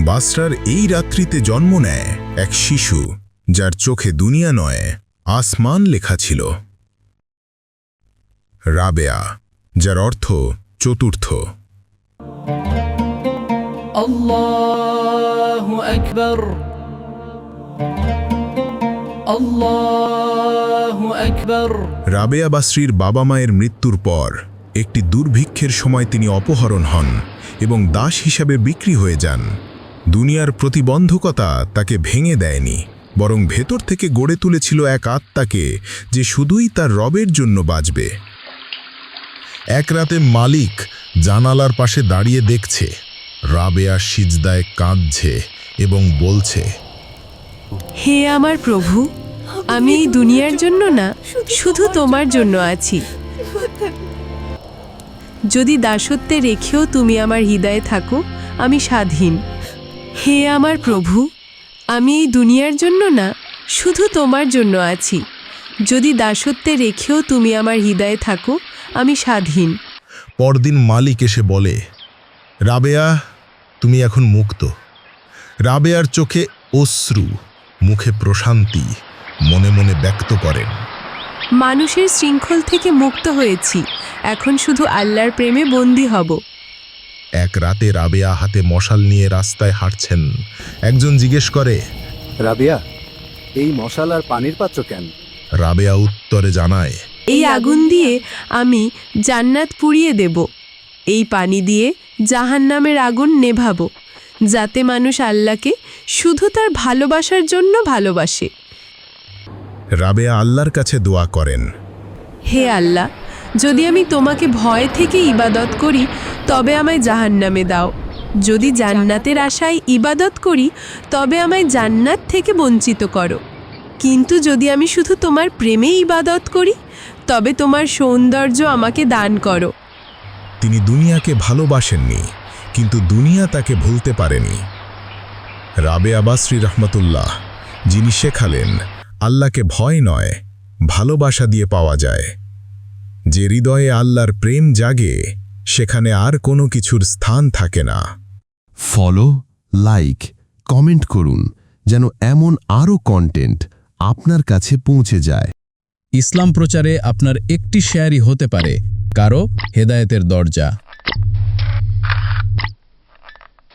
বাসরার এই রাত্রিতে জন্ম নেয় এক শিশু, যার চোখে দুনিয়া নয়, আসমান লেখা ছিল। রাবেয়া, যার অর্থ চতুর্থ। আল্লাহু আকবার, আল্লাহু আকবার। রাবেয়া বাসরির বাবা মায়ের মৃত্যুর পর একটি দুর্ভিক্ষের সময় তিনি অপহরণ হন এবং দাস হিসাবে বিক্রি হয়ে যান। দুনিয়ার প্রতিবন্ধকতা তাকে ভেঙে দেয়নি, বরং ভেতর থেকে গড়ে তুলেছিল এক আত্মাকে যে শুধুই তার রবের জন্য বাঁচবে। এক রাতে মালিক জানালার পাশে দাঁড়িয়ে দেখছে রাবেয়া সিজদায় কাঁদছে এবং বলছে, হে আমার প্রভু, আমি এই দুনিয়ার জন্য না, শুধু তোমার জন্য আছি। যদি দাসত্বে রেখেও তুমি আমার হৃদয়ে থাকো, আমি স্বাধীন। হে আমার প্রভু, আমি এই দুনিয়ার জন্য না, শুধু তোমার জন্য আছি। যদি দাসত্বে রেখেও তুমি আমার হৃদয়ে থাকো, আমি স্বাধীন। পরদিন মালিক এসে বলে, রাবেয়া, তুমি এখন মুক্ত। রাবেয়ার চোখে অশ্রু, মুখে প্রশান্তি, মনে মনে ব্যক্ত করেন, মানুষের শৃঙ্খল থেকে মুক্ত হয়েছি, এখন শুধু আল্লাহর প্রেমে বন্দী হব। এক রাতে রাবেয়া হাতে মশাল নিয়ে রাস্তায় হাঁটছেন। একজন জিজ্ঞেস করে, রাবিয়া, এই মশাল আর পানির পাত্র কেন? রাবেয়া উত্তরে জানায়, এই আগুন দিয়ে আমি জান্নাত পুড়িয়ে দেব, এই পানি দিয়ে জাহান্নামের আগুন নেভাবো, যাতে মানুষ আল্লাহকে শুধু তার ভালোবাসার জন্য ভালোবাসে। রাবেয়া আল্লাহর কাছে দোয়া করেন, হে আল্লাহ, যদি আমি তোমাকে ভয় থেকে ইবাদত করি, তবে আমায় জাহান্নামে দাও। যদি জান্নাতের আশায় ইবাদত করি, তবে আমায় জান্নাত থেকে বঞ্চিত করো। কিন্তু যদি আমি শুধু তোমার প্রেমে ইবাদত করি, তবে তোমার সৌন্দর্য আমাকে দান করো। তিনি দুনিয়াকে ভালোবাসেননি, কিন্তু দুনিয়া তাকে ভুলতে পারেনি। রাবেয়া বাসরি রহমতুল্লাহ, যিনি শেখালেন আল্লাহকে ভয় নয়, ভালোবাসা দিয়ে পাওয়া যায়। যে হৃদয়ে আল্লাহর প্রেম জাগে, সেখানে আর কোনো কিছুর স্থান থাকে না। ফলো, লাইক, কমেন্ট করুন, যেন এমন আরও কন্টেন্ট আপনার কাছে পৌঁছে যায়। ইসলাম প্রচারে আপনার একটি শেয়ারই হতে পারে কারো হেদায়েতের দরজা।